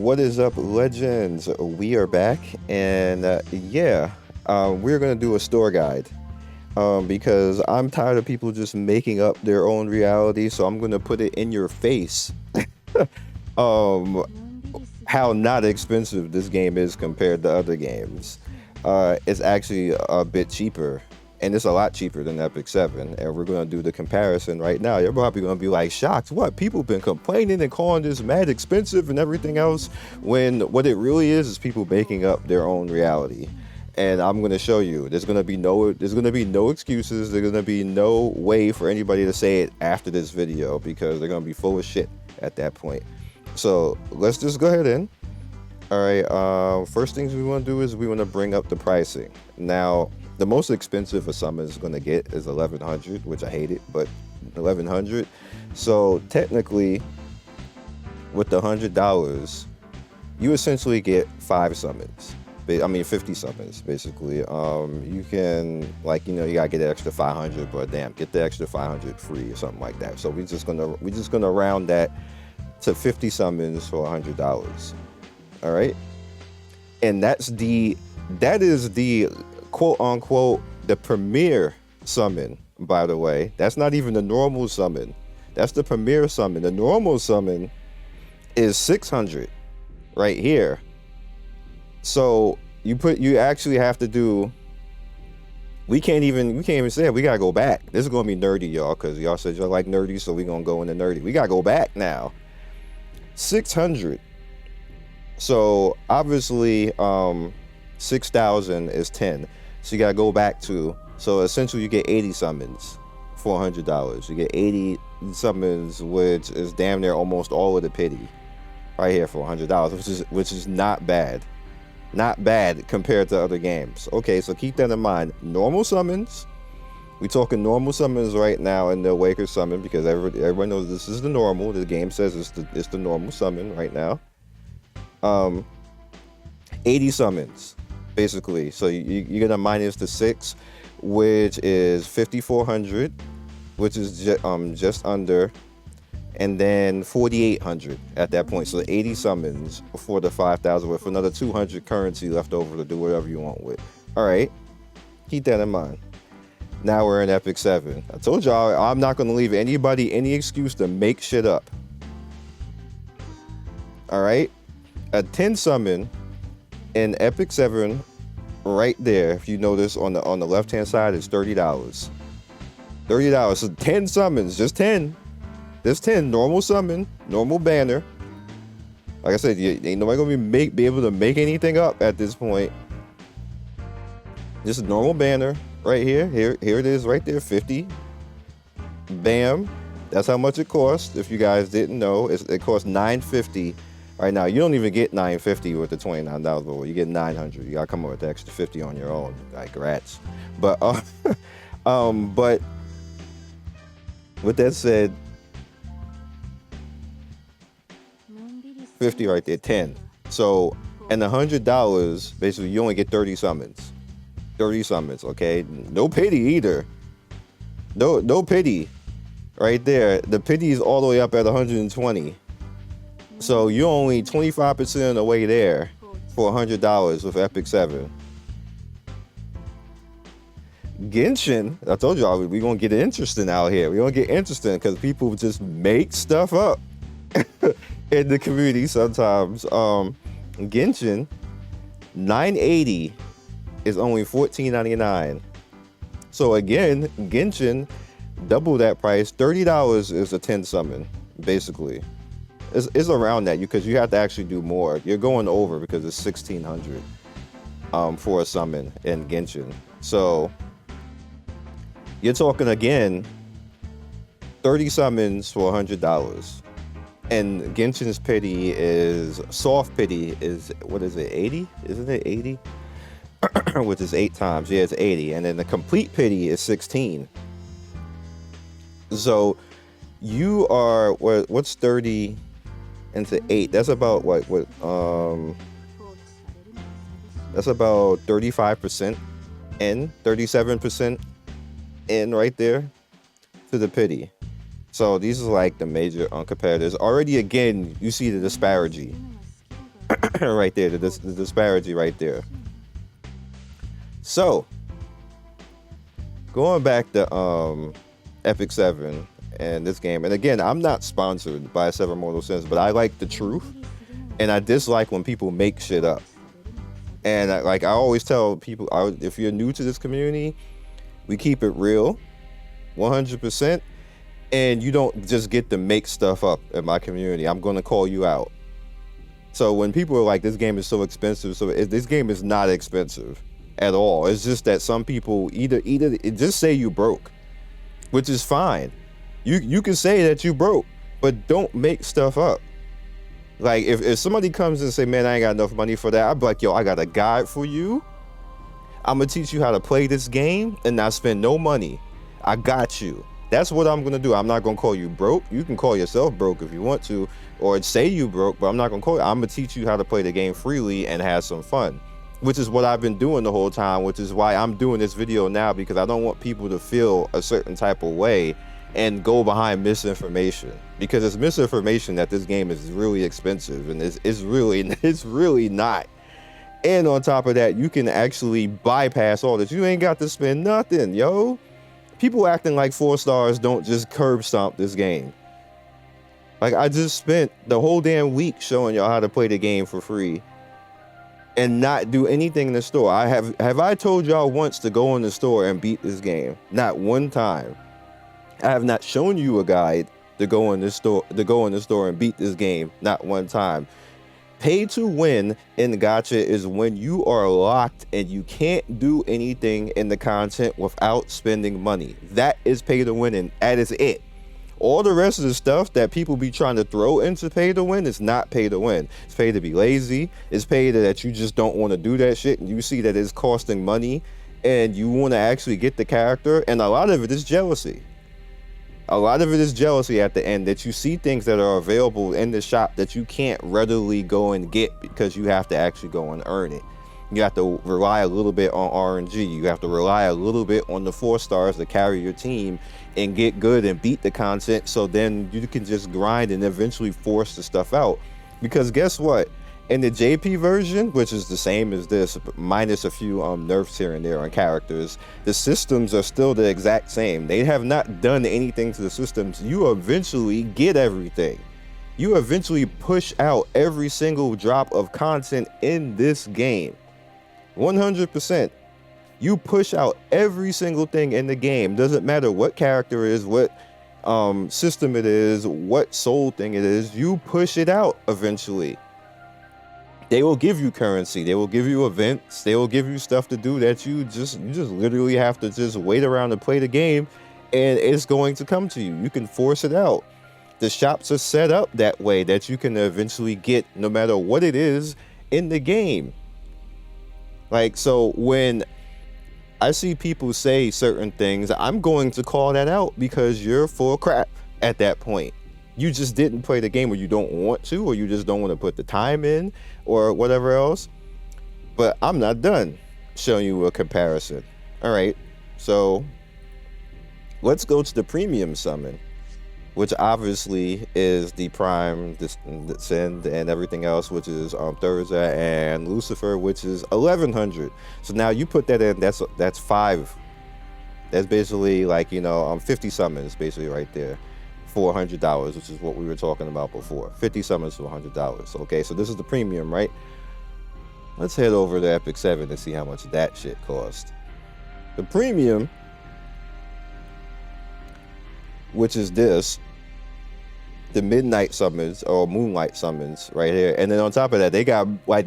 What is up, legends? We are back, and we're gonna do a store guide because I'm tired of people just making up their own reality. So I'm gonna put it in your face how not expensive this game is compared to other games. It's actually a bit cheaper, and it's a lot cheaper than Epic 7, and we're going to do the comparison right now. You're probably going to be like shocked. What? People been complaining and calling this mad expensive and everything else, when what it really is people making up their own reality. And I'm going to show you. There's going to be no excuses. There's going to be no way for anybody to say it after this video, because they're going to be full of shit at that point. So let's just go ahead in. All right, first things we want to do is we want to bring up the pricing. Now, the most expensive a summon is going to get is 1100, which I hate it, but 1100. So technically, with the $100, you essentially get 5 summons. I mean, 50 summons, basically. You can, you gotta get the extra 500, but damn, get the extra 500 free or something like that. So we're just gonna round that to 50 summons for $100. All right, and that is the quote unquote the premier summon. By the way, that's not even the normal summon. That's the premier summon. The normal summon is 600 right here. So you actually have to do. We can't even say it. We gotta go back. This is gonna be nerdy, y'all, because y'all said y'all like nerdy, so we're gonna go into nerdy. We gotta go back now. 600. So obviously 6,000 is 10. So you gotta go back to, so essentially you get 80 summons for $100. You get 80 summons, which is damn near almost all of the pity right here for $100, which is not bad. Not bad compared to other games. Okay, so keep that in mind. Normal summons. We're talking normal summons right now in the Awaker summon, because everyone knows this is the normal. The game says it's the normal summon right now. 80 summons, basically. So you're gonna minus the 6, which is 5,400, which is just under, and then 4,800 at that point. So 80 summons for the 5,000, with another 200 currency left over to do whatever you want with. All right, keep that in mind. Now we're in Epic 7. I told y'all I'm not gonna leave anybody any excuse to make shit up. All right. A 10 summon in Epic 7 right there, if you notice on the left hand side, is $30. $30. So 10 summons, just 10. Just 10 normal summon, normal banner. Like I said, ain't nobody gonna be able to make anything up at this point. Just a normal banner right here. Here it is right there, 50. Bam. That's how much it costs. If you guys didn't know, it costs $950. Right now, you don't even get $950 with the $29, but you get $900. You gotta come up with the extra 50 on your own. Like rats. But but with that said, 50 right there, 10. So, and $100, basically, you only get 30 summons. 30 summons, okay? No pity either. No pity. Right there. The pity is all the way up at 120. So you're only 25% of the way there for $100 with Epic 7. Genshin, I told y'all we're gonna get interesting out here. We're gonna get interesting because people just make stuff up in the community sometimes. Genshin, 980 is only $14.99. So again, Genshin, double that price. $30 is a 10 summon, basically. It's around that, because you have to actually do more. You're going over because it's 1,600 for a summon in Genshin. So you're talking again 30 summons for $100. And Genshin's pity is soft pity is, what is it, 80? Isn't it 80? Which is 8 times. Yeah, it's 80. And then the complete pity is 16. So you are, what's 30 into 8? That's about that's about 35% in, 37% in right there to the pity. So these are like the major competitors. Already again, you see the disparity. right there, the disparity right there. So, going back to Epic 7 and this game, and again, I'm not sponsored by 7 Mortal Sins, but I like the truth, and I dislike when people make shit up. And I always tell people, if you're new to this community, we keep it real, 100%, and you don't just get to make stuff up in my community. I'm going to call you out. So when people are like, this game is so expensive, this game is not expensive at all. It's just that some people either just say you broke, which is fine. You can say that you broke, but don't make stuff up. Like if somebody comes and say, man, I ain't got enough money for that, I'd be like, yo, I got a guide for you. I'm gonna teach you how to play this game and not spend no money. I got you. That's what I'm gonna do. I'm not gonna call you broke. You can call yourself broke if you want to, or say you broke, but I'm not gonna call you. I'm gonna teach you how to play the game freely and have some fun, which is what I've been doing the whole time, which is why I'm doing this video now, because I don't want people to feel a certain type of way and go behind misinformation, because it's misinformation that this game is really expensive, and it's really not. And on top of that, you can actually bypass all this. You ain't got to spend nothing, yo. People acting like 4 stars don't just curb stomp this game. Like, I just spent the whole damn week showing y'all how to play the game for free and not do anything in the store. Have I told y'all once to go in the store and beat this game? Not one time. I have not shown you a guide to go in the store and beat this game. Not one time. Pay to win in gacha is when you are locked and you can't do anything in the content without spending money. That is pay to win, and that is it. All the rest of the stuff that people be trying to throw into pay to win is not pay to win. It's pay to be lazy. It's pay that you just don't want to do that shit, and you see that it's costing money and you want to actually get the character, and a lot of it is jealousy. A lot of it is jealousy at the end, that you see things that are available in the shop that you can't readily go and get because you have to actually go and earn it. You have to rely a little bit on RNG. You have to rely a little bit on the 4 stars to carry your team and get good and beat the content, so then you can just grind and eventually force the stuff out. Because guess what? In the JP version, which is the same as this, minus a few nerfs here and there on characters, the systems are still the exact same. They have not done anything to the systems. You eventually get everything. You eventually push out every single drop of content in this game. 100%. You push out every single thing in the game. Doesn't matter what character it is, what system it is, what soul thing it is. You push it out eventually. They will give you currency. They will give you events. They will give you stuff to do that you just literally have to just wait around to play the game, and it's going to come to you. You can force it out. The shops are set up that way that you can eventually get no matter what it is in the game. Like, so when I see people say certain things, I'm going to call that out because you're full of crap at that point. You just didn't play the game, or you don't want to, or you just don't want to put the time in, or whatever else. But I'm not done showing you a comparison. All right, so let's go to the premium summon, which obviously is the Prime, the Sin, and everything else, which is Totsuka and Lucifer, which is 1100. So now you put that in, that's 5. That's basically like, 50 summons basically right there. For $100, which is what we were talking about before. 50 summons for $100. Okay, so this is the premium, right? Let's head over to Epic 7 and see how much that shit cost. The premium, which is this, the midnight summons or moonlight summons right here, and then on top of that, they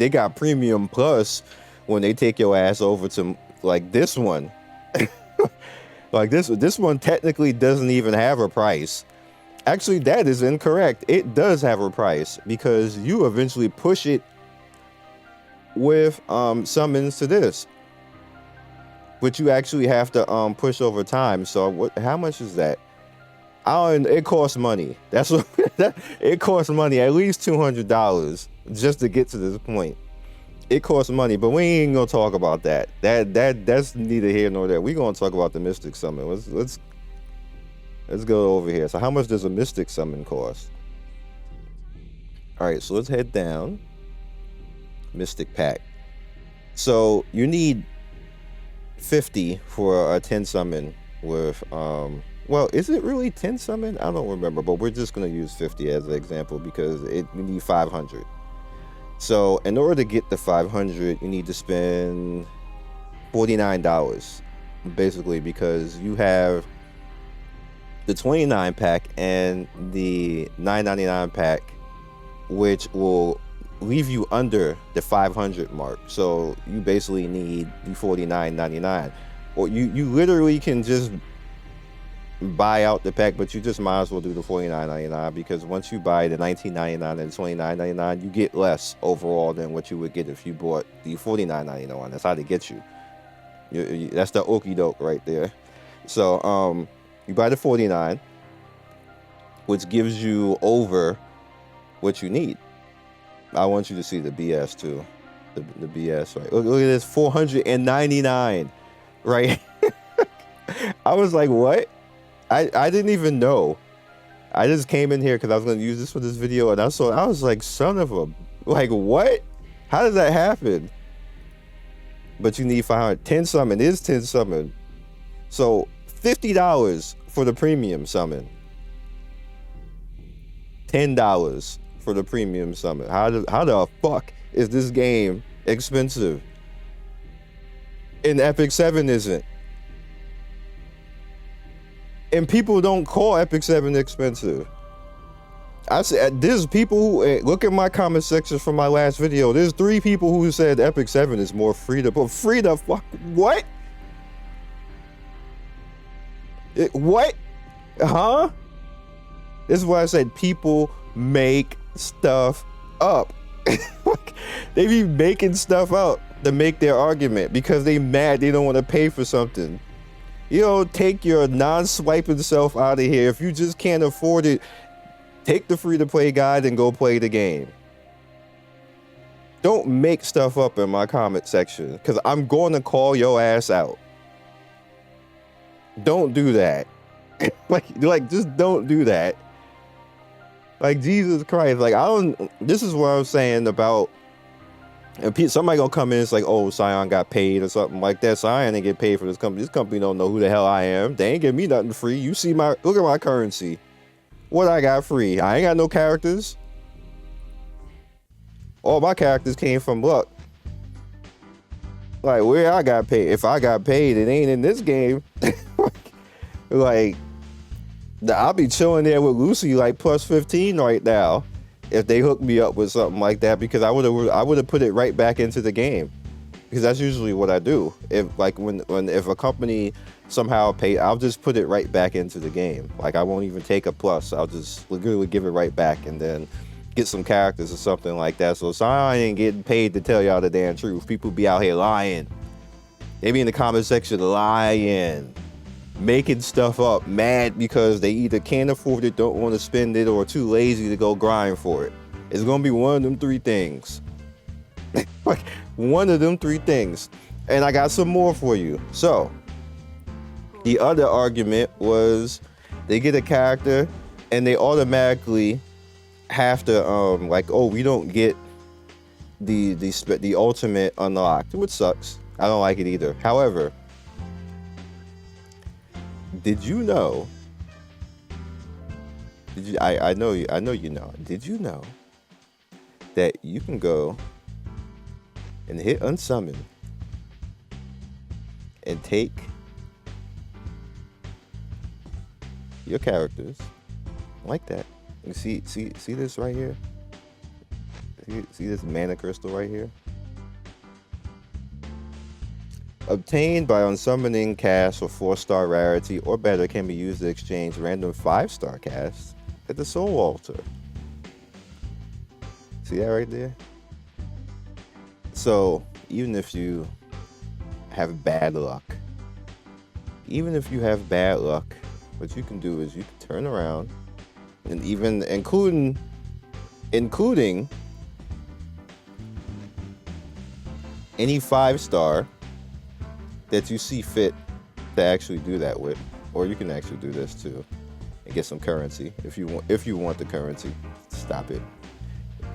got premium plus when they take your ass over to like this one. Like this one technically doesn't even have a price. Actually, that is incorrect. It does have a price because you eventually push it with summons to this, which you actually have to push over time. So how much is that? It costs money. That's what it costs money. At least $200 just to get to this point. It costs money, but we ain't gonna talk about that. That's neither here nor there. We gonna talk about the Mystic Summon. Let's go over here. So how much does a Mystic Summon cost? All right, so let's head down. Mystic Pack. So you need 50 for a 10 summon with well, is it really 10 summon? I don't remember, but we're just going to use 50 as an example because you need 500. So in order to get the 500, you need to spend $49 basically, because you have the 29 pack and the $9.99 pack, which will leave you under the 500 mark. So you basically need the $49.99, or you literally can just buy out the pack, but you just might as well do the $49.99, because once you buy the $19.99 and $29.99, you get less overall than what you would get if you bought the $49.99. That's how they get you. That's the okie doke right there. So you buy the 49, which gives you over what you need. I want you to see the BS too. The BS, right? Look at this, 499, right? I was like, what? I didn't even know. I just came in here because I was going to use this for this video, and I was like, son of a, like, what? How does that happen? But you need 500. 10 summon is 10 summon. So $50 for the premium summon. $10 for the premium summon. How the fuck is this game expensive? And Epic 7 isn't. And people don't call Epic 7 expensive. I said, there's people who, look at my comment section from my last video. There's 3 people who said Epic 7 is more free to fuck, what? What? Huh? This is why I said people make stuff up. They be making stuff up to make their argument because they mad they don't want to pay for something. You know, take your non-swiping self out of here. If you just can't afford it, take the free-to-play guide and go play the game. Don't make stuff up in my comment section, because I'm going to call your ass out. Don't do that. like, just don't do that. Like, Jesus Christ. Like, this is what I'm saying about, and somebody gonna come in and it's like, oh, Scion got paid or something like that. Scion didn't get paid for this company. This company don't know who the hell I am. They ain't give me nothing free. You see look at my currency. What I got free? I ain't got no characters. All my characters came from luck. Like, where I got paid? If I got paid, it ain't in this game. Like, I'll be chilling there with Lucy like plus 15 right now if they hook me up with something like that, because I would have put it right back into the game, because that's usually what I do. If if a company somehow pay, I'll just put it right back into the game. Like, I won't even take a plus. I'll just literally give it right back and then get some characters or something like that. So I ain't getting paid to tell y'all the damn truth. People be out here lying. They be in the comment section lying, making stuff up, mad because they either can't afford it, don't want to spend it, or too lazy to go grind for it. It's gonna be one of them 3 things. Like, one of them 3 things. And I got some more for you. So the other argument was they get a character and they automatically have to like, oh, we don't get the ultimate unlocked, which sucks. I don't like it either. However, did you know? I know you know. Did you know that you can go and hit unsummon and take your characters like that? You see this right here? See this mana crystal right here? Obtained by unsummoning casts for 4-star rarity or better, can be used to exchange random 5-star casts at the Soul Altar. See that right there? So even if you have bad luck, what you can do is you can turn around, and even including any 5-star that you see fit to actually do that with, or you can actually do this too and get some currency if you want the currency. Stop it.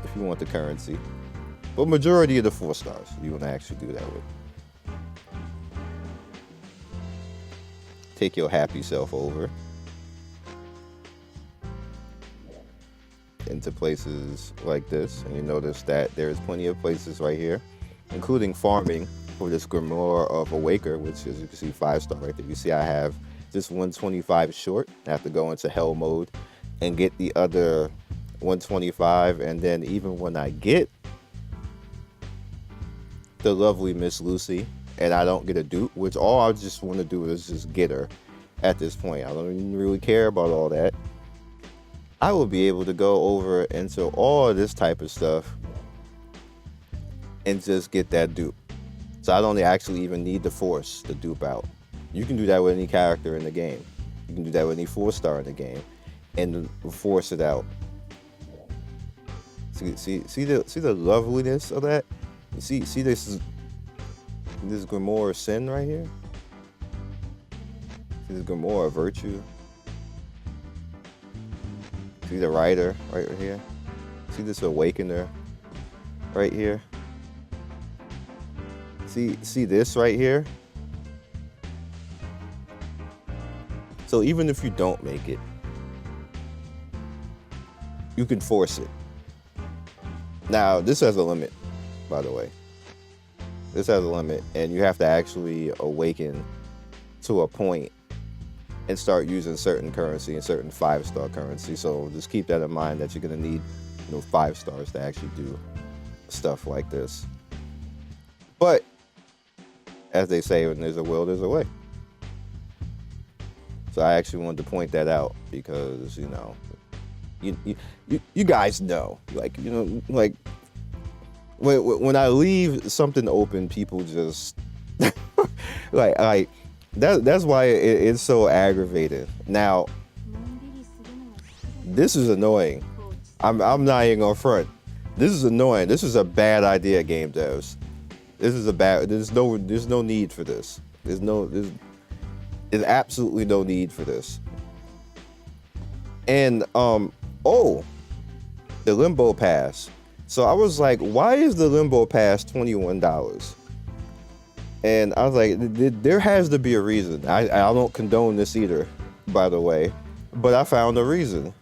If you want the currency, But majority of the 4 stars you want to actually do that with. Take your happy self over into places like this, and you notice that there's plenty of places right here, including farming for this Grimoire of Awaker, which, as you can see, 5-star right there. You see I have this 125 short. I have to go into hell mode and get the other 125, and then even when I get the lovely Miss Lucy and I don't get a dupe, which all I just want to do is just get her at this point. I don't even really care about all that. I will be able to go over into all of this type of stuff and just get that dupe. So I don't actually even need to force the dupe out. You can do that with any character in the game. You can do that with any 4-star in the game and force it out. See the loveliness of that? See this Grimoire of Sin right here? See this Grimoire of Virtue? See the Rider right here? See this Awakener right here? See this right here? So even if you don't make it, you can force it. Now, this has a limit, by the way. This has a limit, and you have to actually awaken to a point and start using certain currency and certain 5-star currency. So just keep that in mind, that you're gonna need 5 stars to actually do stuff like this. But as they say, when there's a will, there's a way. So I actually wanted to point that out because you guys know, like when I leave something open, people just like that's why it's so aggravating. Now, this is annoying. I'm not even gonna front. This is annoying. This is a bad idea, game devs. There's no need for this. There's absolutely no need for this. And the Limbo Pass. So I was like, why is the Limbo Pass $21? And I was like, there has to be a reason. I don't condone this either, by the way, but I found a reason.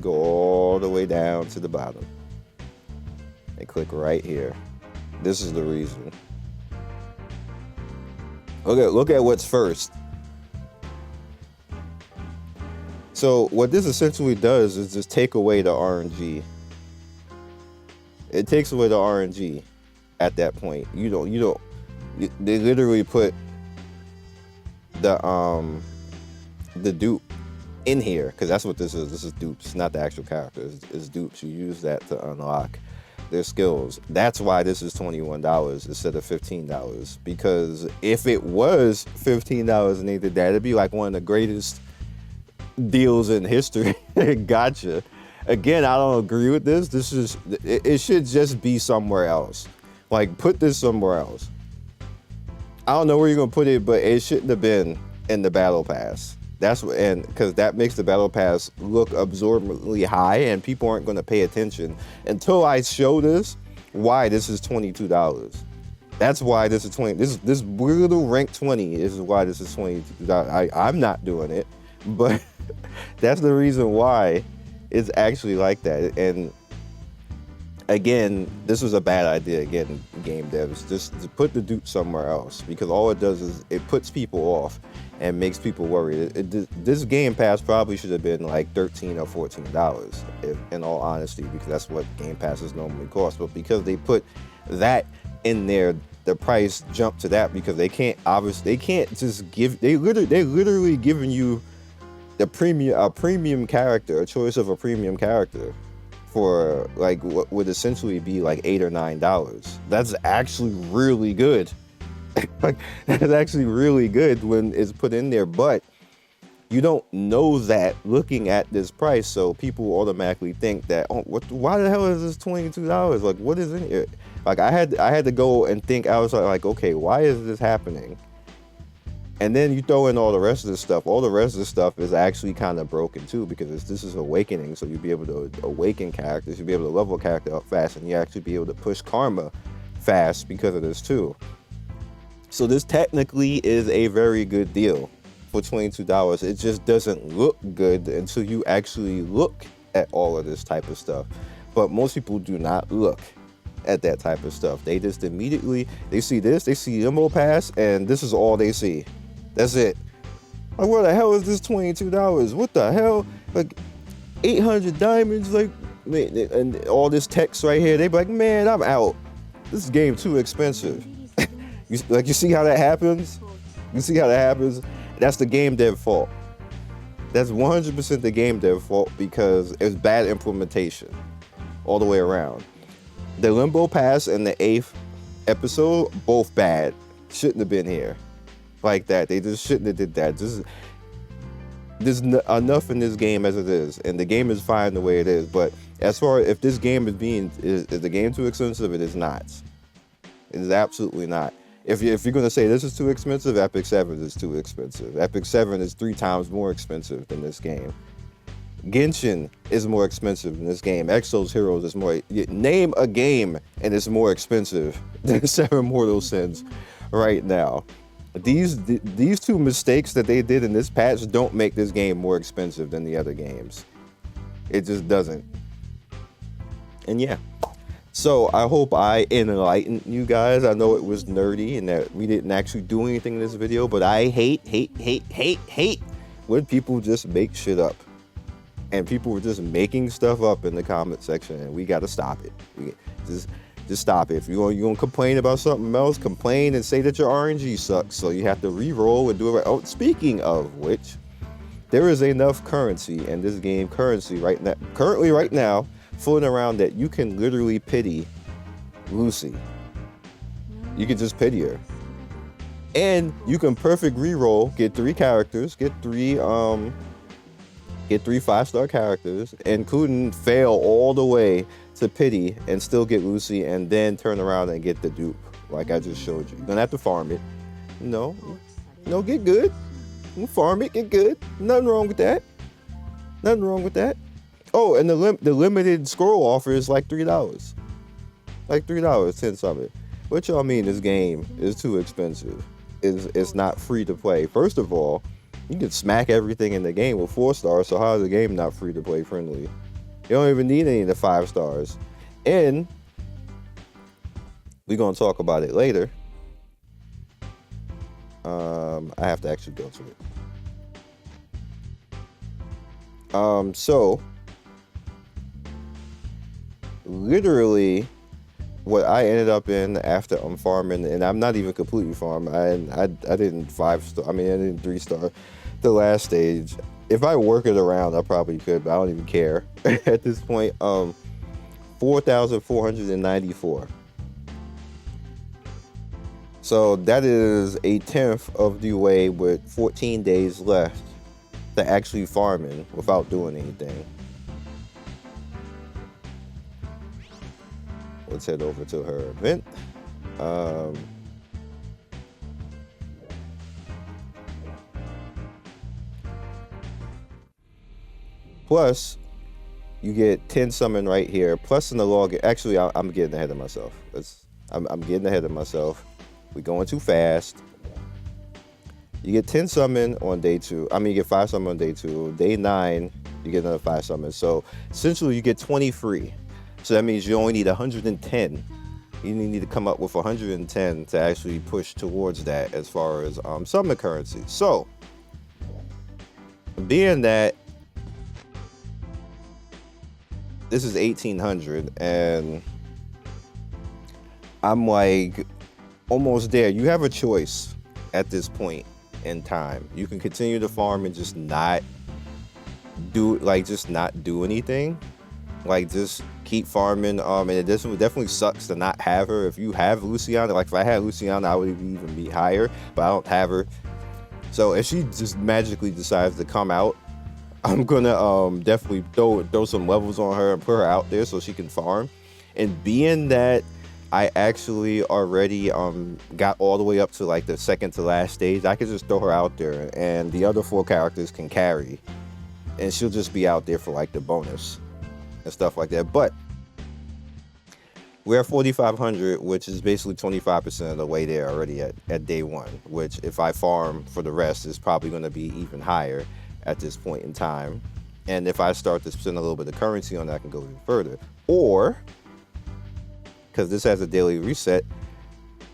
Go all the way down to the bottom and click right here. This is the reason. Look at what's first. So what this essentially does is just take away the RNG. It takes away the RNG at that point. They literally put the dupe in here, because that's what this is. This is dupes, not the actual characters. It's dupes. You use that to unlock their skills. That's why this is $21 instead of $15. Because if it was $15 and they did that, it'd be like one of the greatest deals in history. Gotcha. Again, I don't agree with this. It should just be somewhere else. Like, put this somewhere else. I don't know where you're gonna put it, but it shouldn't have been in the battle pass. Because that makes the battle pass look absorbently high, and people aren't gonna pay attention until I show this why this is $22. That's why this is 20. This little rank 20 is why this is $22. I'm not doing it, but that's the reason why it's actually like that. And again, this was a bad idea. Again, game devs, just to put the dupe somewhere else, because all it does is it puts people off and makes people worried. This Game Pass probably should have been like $13 or $14, in all honesty, because that's what Game Passes normally cost. But because they put that in there, the price jumped to that, because they can't just give. They're literally giving you a premium character, a choice of a premium character, for like what would essentially be like $8 or $9. That's actually really good. Like, that's actually really good when it's put in there, but you don't know that looking at this price, so people automatically think that, why the hell is this $22? Like, what is in here? Like, I had to go and think. I was like, okay, why is this happening? And then you throw in all the rest of the stuff. All the rest of the stuff is actually kind of broken too, because this is awakening. So you'll be able to awaken characters. You'll be able to level a character up fast, and you actually be able to push karma fast because of this too. So this technically is a very good deal for $22. It just doesn't look good until you actually look at all of this type of stuff. But most people do not look at that type of stuff. They just immediately, they see this, they see Limbo Pass, and this is all they see. That's it. Like, where the hell is this $22? What the hell? Like, 800 diamonds, like, and all this text right here. They be like, man, I'm out. This game too expensive. You see how that happens? You see how that happens? That's the game dev fault. That's 100% the game dev fault, because it's bad implementation all the way around. The Limbo Pass and the 8th episode, both bad. Shouldn't have been here like that. They just shouldn't have did that. There's enough in this game as it is, and the game is fine the way it is. But as far as if this game is the game too expensive, it is not. It is absolutely not. If you're going to say this is too expensive, Epic 7 is too expensive. Epic 7 is 3 times more expensive than this game. Genshin is more expensive than this game. Exo's Heroes is more. Name a game and it's more expensive than 7 Mortal Sins right now. These two mistakes that they did in this patch don't make this game more expensive than the other games. It just doesn't. And yeah. So I hope I enlightened you guys. I know it was nerdy and that we didn't actually do anything in this video, but I hate when people just make shit up. And people were just making stuff up in the comment section, and we gotta stop it. Just stop it. If you're gonna complain about something else, complain and say that your RNG sucks. So you have to re-roll and do it right. Oh, speaking of which, there is enough currency in this game currently right now, floating around that you can literally pity Lucy. You can just pity her. And you can perfect re-roll, get 3 characters, get 3 5-star characters, including fail all the way to pity and still get Lucy, and then turn around and get the dupe like I just showed you. You don't have to farm it. No, get good. You farm it, get good. Nothing wrong with that. Nothing wrong with that. Oh, and the limited scroll offer is like $3. Like $3, 10 something. What y'all mean this game is too expensive? It's not free to play. First of all, you can smack everything in the game with 4 stars, so how is the game not free to play friendly? You don't even need any of the 5 stars. And we're gonna talk about it later. I have to actually go to it. So literally what I ended up in after I'm farming, and I'm not even completely farmed. I didn't 5-star. I mean, I didn't 3-star the last stage. If I work it around, I probably could, but I don't even care at this point. 4,494. So that is a 10th of the way, with 14 days left to actually farming without doing anything. Let's head over to her event. Plus, you get 10 summon right here. Plus in the log, actually, I'm getting ahead of myself. I'm getting ahead of myself. We're going too fast. You get 10 summon on day 2. I mean, you get 5 summon on day 2. Day 9, you get another 5 summon. So essentially, you get 20 free. So that means you only need 110. You need to come up with 110 to actually push towards that as far as summon currency. So, being that this is 1800 and I'm like almost there. You have a choice at this point in time. You can continue to farm and just not do anything. Like, just keep farming. And it definitely sucks to not have her. If you have Luciana, like if I had Luciana, I would even be higher, but I don't have her. So if she just magically decides to come out, I'm gonna definitely throw some levels on her and put her out there so she can farm. And being that I actually already got all the way up to like the second to last stage. I could just throw her out there and the other 4 characters can carry, and she'll just be out there for like the bonus and stuff like that. But we're at 4,500, which is basically 25% of the way there already at day 1, which if I farm for the rest is probably going to be even higher at this point in time. And if I start to spend a little bit of currency on that, I can go even further. Or, because this has a daily reset,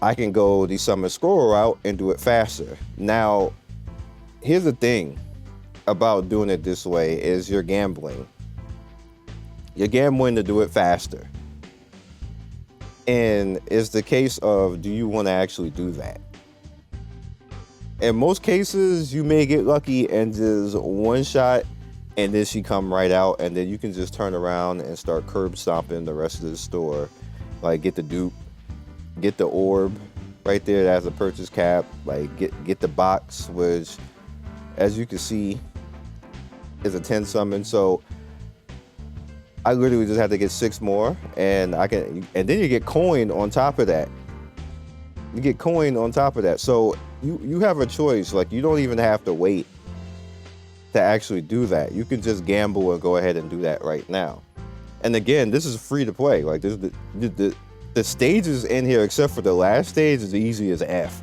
I can go the summon scroll route and do it faster. Now, here's the thing about doing it this way is you're gambling. You're gambling to do it faster. And it's the case of, do you want to actually do that? In most cases, you may get lucky and just one shot and then she come right out, and then you can just turn around and start curb stomping the rest of the store. Like get the dupe, get the orb right there that has a purchase cap, like get the box, which as you can see is a 10 summon. So I literally just had to get 6 more, and then you get coin on top of that. You get coin on top of that. So you have a choice. Like you don't even have to wait to actually do that. You can just gamble and go ahead and do that right now. And again, this is free to play. Like this, the stages in here, except for the last stage, is easy as F.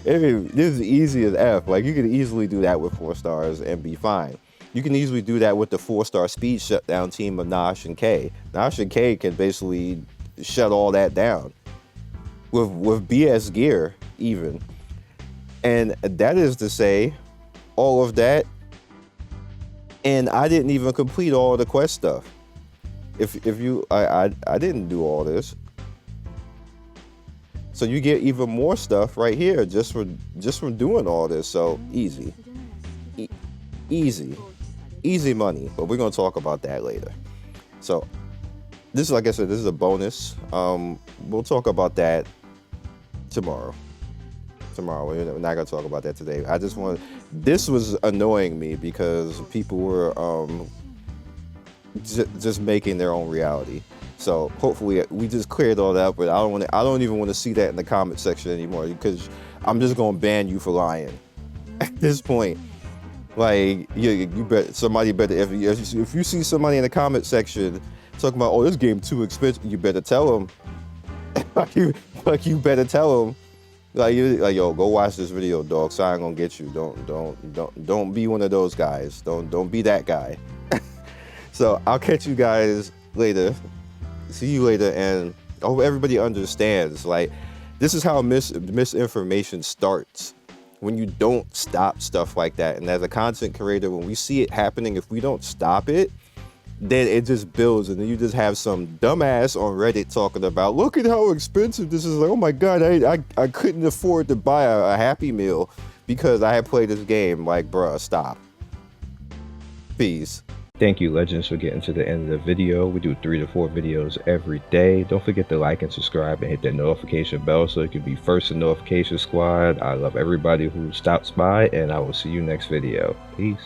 This is easy as F. Like you could easily do that with 4 stars and be fine. You can easily do that with the 4-star speed shutdown team of Nosh and K. Nosh and K can basically shut all that down with BS gear even. And that is to say, all of that, and I didn't even complete all the quest stuff. I didn't do all this. So you get even more stuff right here just from doing all this. So easy. Easy money, but we're going to talk about that later. So this is, like I said, this is a bonus. We'll talk about that tomorrow. We're not going to talk about that today. This was annoying me because people were just making their own reality. So hopefully we just cleared all that up, but I don't even want to see that in the comment section anymore, because I'm just going to ban you for lying at this point. Like you bet somebody better, if you see somebody in the comment section talking about, oh, this game too expensive, you better tell them. you better tell them. Like yo, go watch this video, dog. So I ain't gonna get you. Don't be one of those guys. Don't be that guy. So I'll catch you guys later. See you later, and I hope everybody understands. Like this is how misinformation starts. When you don't stop stuff like that. And as a content creator, when we see it happening, if we don't stop it, then it just builds, and then you just have some dumbass on Reddit talking about, look at how expensive this is. Like, oh my god, I couldn't afford to buy a Happy Meal because I had played this game. Like, bruh, stop. Peace. Thank you, Legends, for getting to the end of the video. We do 3 to 4 videos every day. Don't forget to like and subscribe and hit that notification bell so you can be first in notification squad. I love everybody who stops by, and I will see you next video. Peace.